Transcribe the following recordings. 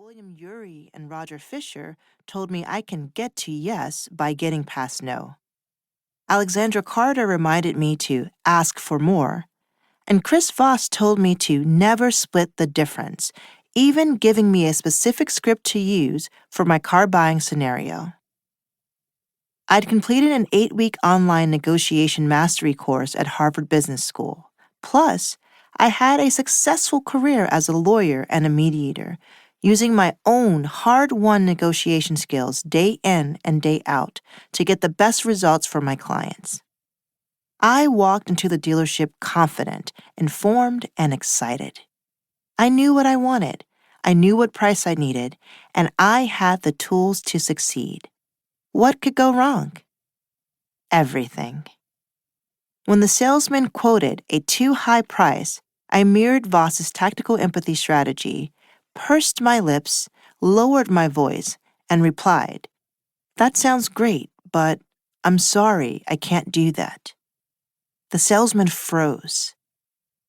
William Ury and Roger Fisher told me I can get to yes by getting past no. Alexandra Carter reminded me to ask for more. And Chris Voss told me to never split the difference, even giving me a specific script to use for my car buying scenario. I'd completed an 8-week online negotiation mastery course at Harvard Business School. Plus, I had a successful career as a lawyer and a mediator, using my own hard-won negotiation skills day in and day out to get the best results for my clients. I walked into the dealership confident, informed, and excited. I knew what I wanted, I knew what price I needed, and I had the tools to succeed. What could go wrong? Everything. When the salesman quoted a too high price, I mirrored Voss's tactical empathy strategy, pursed my lips, lowered my voice, and replied, "That sounds great, but I'm sorry, I can't do that." The salesman froze.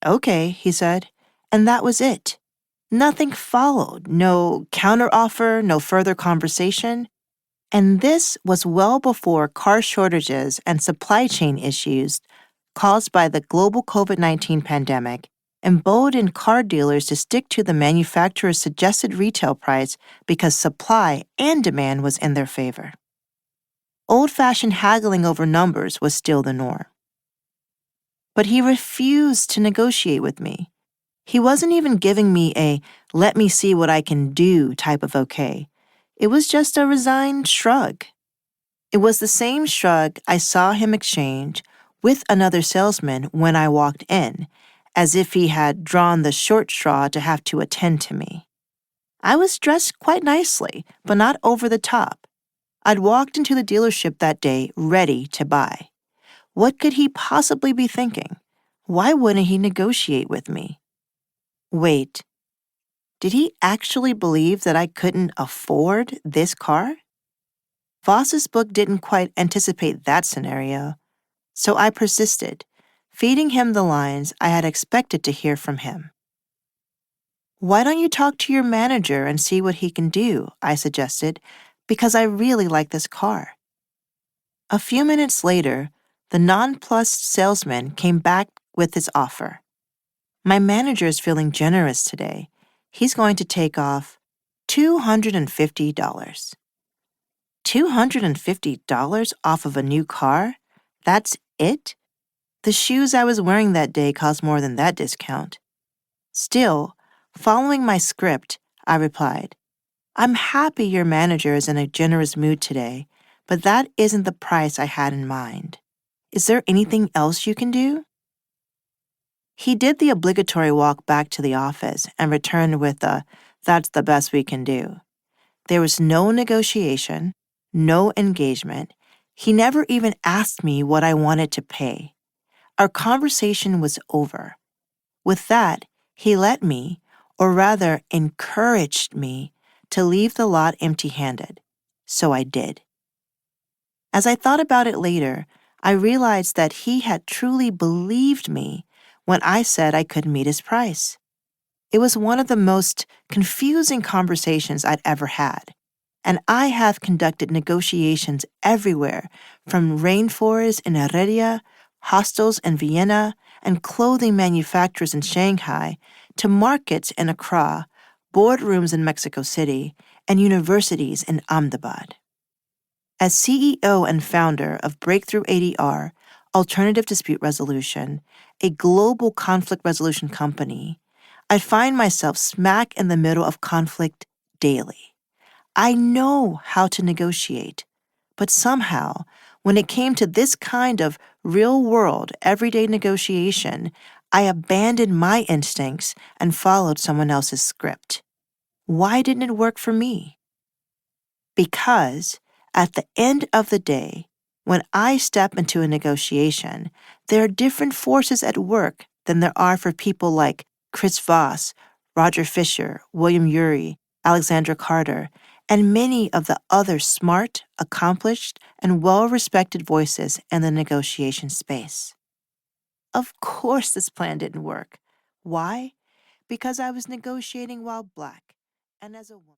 "Okay," he said, and that was it. Nothing followed, no counteroffer, no further conversation. And this was well before car shortages and supply chain issues caused by the global COVID-19 pandemic emboldened car dealers to stick to the manufacturer's suggested retail price because supply and demand was in their favor. Old-fashioned haggling over numbers was still the norm. But he refused to negotiate with me. He wasn't even giving me a "let me see what I can do" type of okay. It was just a resigned shrug. It was the same shrug I saw him exchange with another salesman when I walked in, as if he had drawn the short straw to have to attend to me. I was dressed quite nicely, but not over the top. I'd walked into the dealership that day ready to buy. What could he possibly be thinking? Why wouldn't he negotiate with me? Wait, did he actually believe that I couldn't afford this car? Voss's book didn't quite anticipate that scenario, so I persisted, feeding him the lines I had expected to hear from him. "Why don't you talk to your manager and see what he can do?" I suggested, because I really like this car. A few minutes later, the nonplussed salesman came back with his offer. "My manager is feeling generous today. He's going to take off $250. $250 off of a new car? That's it? The shoes I was wearing that day cost more than that discount." Still, following my script, I replied, "I'm happy your manager is in a generous mood today, but that isn't the price I had in mind. Is there anything else you can do?" He did the obligatory walk back to the office and returned with a "that's the best we can do." There was no negotiation, no engagement. He never even asked me what I wanted to pay. Our conversation was over. With that, he let me, or rather encouraged me, to leave the lot empty-handed. So I did. As I thought about it later, I realized that he had truly believed me when I said I couldn't meet his price. It was one of the most confusing conversations I'd ever had, and I have conducted negotiations everywhere, from rainforests in Heredia, hostels in Vienna, and clothing manufacturers in Shanghai, to markets in Accra, boardrooms in Mexico City, and universities in Ahmedabad. As CEO and founder of Breakthrough ADR, Alternative Dispute Resolution, a global conflict resolution company, I find myself smack in the middle of conflict daily. I know how to negotiate, but somehow, when it came to this kind of real-world, everyday negotiation, I abandoned my instincts and followed someone else's script. Why didn't it work for me? Because at the end of the day, when I step into a negotiation, there are different forces at work than there are for people like Chris Voss, Roger Fisher, William Ury, Alexandra Carter, and many of the other smart, accomplished, and well-respected voices in the negotiation space. Of course this plan didn't work. Why? Because I was negotiating while Black, and as a woman.